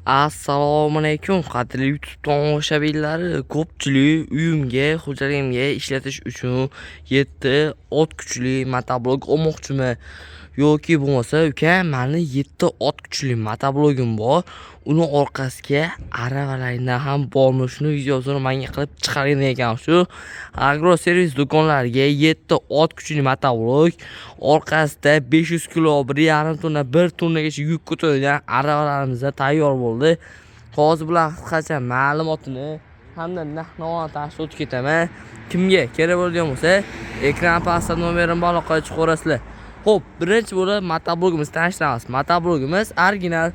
Assalomu alaykum qadrli YouTube tomoshabinlari. Ko'pchilik uyimga, xo'jaligimga ishlatish uchun 7 ot kuchli motoblok olmoqchimi yoki bo'lmasa uka, meni 7 ot kuchli motoblogim bor. Uni orqasiga aravalardan ham bormi? Shuni videosini menga qilib chiqaring degan shu. Agro servis do'konlariga 7 ot kuchli motoblok, orqasida 500 kg, 1,5 tonna, 1 tonnagacha yuk ko'taradigan aravalarimiz tayyor bo'ldi. Hozir bilan qisqacha ma'lumotini hamda narx-navoni tashkil etib ketaman. Kimga kerak bo'ladigan bo'lsa, ekran pastda nomerim bor, aloqaga chiqib ko'rasizlar. Xo'p, birinchi bo'lib motoblogimizni tanishtiramiz. Motoblogimiz original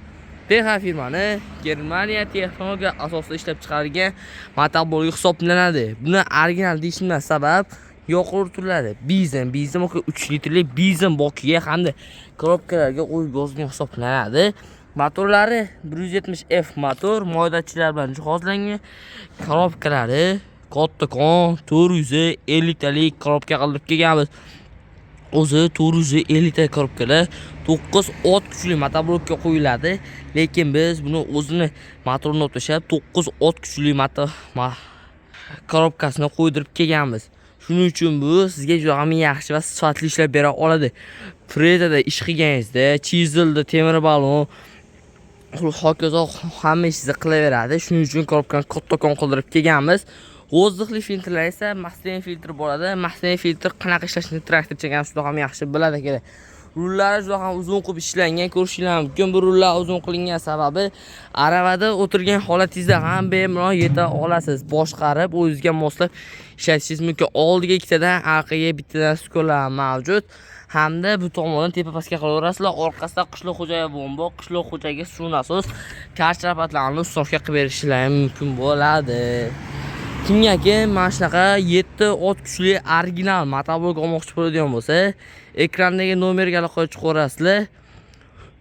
TH firmani Germaniya texnologiya asosida ishlab chiqarilgan motoblog hisoblanadi. Buni original deyishimdan sabab yoqilg'i turlari benzin 3 litrli benzin bokiga hamda korobkalarga qo'yib yozilgan hisoblanadi. Motorlari 170F motor, moydachilar bilan jihozlangan. Korobkalari kattakon 450 talik korobka qilib kelganmiz. O'zi 450 ta korobkalar 9 ot kuchli motoblokka qo'yiladi, lekin biz buni o'zini motorini o'tashab 9 ot kuchli korobkasini qo'ydirib kelganmiz. Shuning uchun bu sizga juda ham yaxshi va sifatli ishlab bera oladi. Frezada ish qilganingizda, chizelda temir balon, hokazo hamma ishingizni qilaveradi. Shuning uchun korobkani kattakon qildirib kelganmiz. G'o'zliqli filtrlar esa Mustang filtr bo'ladi. Mustang filtr qanaqa ishlashini traktorchiga ham juda ham yaxshi biladi kerak. Rullari juda ham uzun qilib ishlangan, ko'rishingiz mumkin. Bu rullar uzun qilingan sababi aravada o'tirgan holatingizda ham bemalol yeta olasiz. Boshqarib, o'zingizga moslab ishlatishingiz mumkin. Oldiga ikkitadan, orqaga bittadan sukunlar mavjud. Hamda bu tomondan tepa pastga qilaverasizlar. Orqasida qishloq xo'jagi bomba, qishloq xo'jagiga suv nasos, kartrapatlarni ustavka qilib berishingiz mumkin bo'ladi. Kimgaki mana shunaqa 7 ot kuchli original motoblok olmoqchi bo'ladigan bo'lsa, ekrandagi nomerga aloqaga chiqaverasizlar.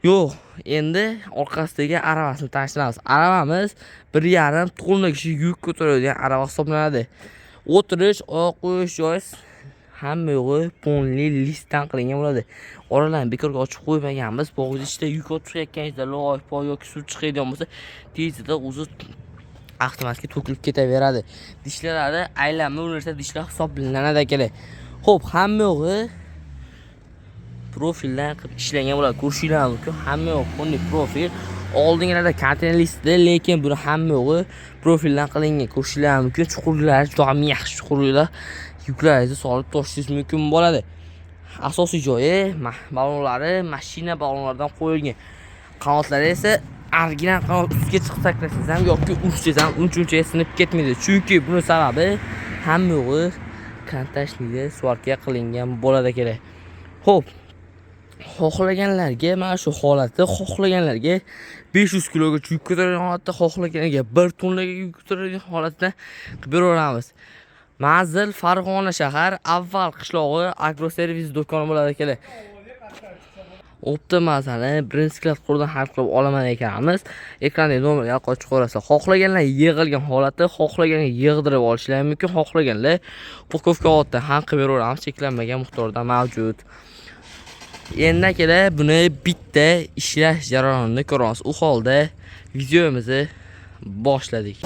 Yo'q, endi orqasidagi aravasini tanishtiramiz. Aravamiz 1,5 tonnagacha yuk ko'taradigan arava hisoblanadi. O'tirish, oyoq qo'yish joyi hamma yo'g'i ponli listdan qilingan bo'ladi. Oralarni bekorga ochib qo'ymaganmiz. Bog'ning ichida yuk o'tishayotganingizda loy poy yoki suv chiqadigan bo'lsa, tezda o'zi avtomatik to'kilib ketaveradi. Dishlari aylanma ularsa dishlar hisoblanadi akalar. Xo'p, hamma yo'g'i profildan qilib ishlangan bo'ladi. Ko'rishingiz mumkin, hamma yo'g'i qonli profil. Oldingilarda konteyner listida, lekin buni hamma yo'g'i profildan qilingan. Ko'rishingiz mumkin, chuqurlari juda ham yaxshi chuqurlar. Yuklaringizni solib toshishingiz mumkin bo'ladi. Asosiy joyi balonlari mashina balonlaridan qo'yilgan. Qanotlari esa original qanot ustiga chiqib sakrasangiz ham yoki uchsangiz ham uncha sinib ketmaydi. Chunki buni sababi hamma yo'g'i kontashniga svarka qilingan bo'ladi kerak. Xo'p, xohlaganlarga mana shu holatda, xohlaganlarga 500 kg ga yuk ko'taradigan holatda, xohlaganlarga 1 tonnaga yuk ko'taradigan holatda qilib beramiz. Manzil Farg'ona shahar, avval qishlog'i agro servis do'koni bo'ladi kerak. Opti masalani birinchi klass qo'ldan hal qilib olaman ekanmiz. Ekranda nomerga aloqaga chiqaverasizlar. Xohlaganlar yig'ilgan holatda, xohlaganlar yig'dirib olishlari mumkin, xohlaganlar upakovka holatda ham qilib beramiz. Cheklanmagan miqdorda mavjud. Endi akalar, buni bitta ishlash jarayonini ko'ramiz. U holda videomizni boshladik.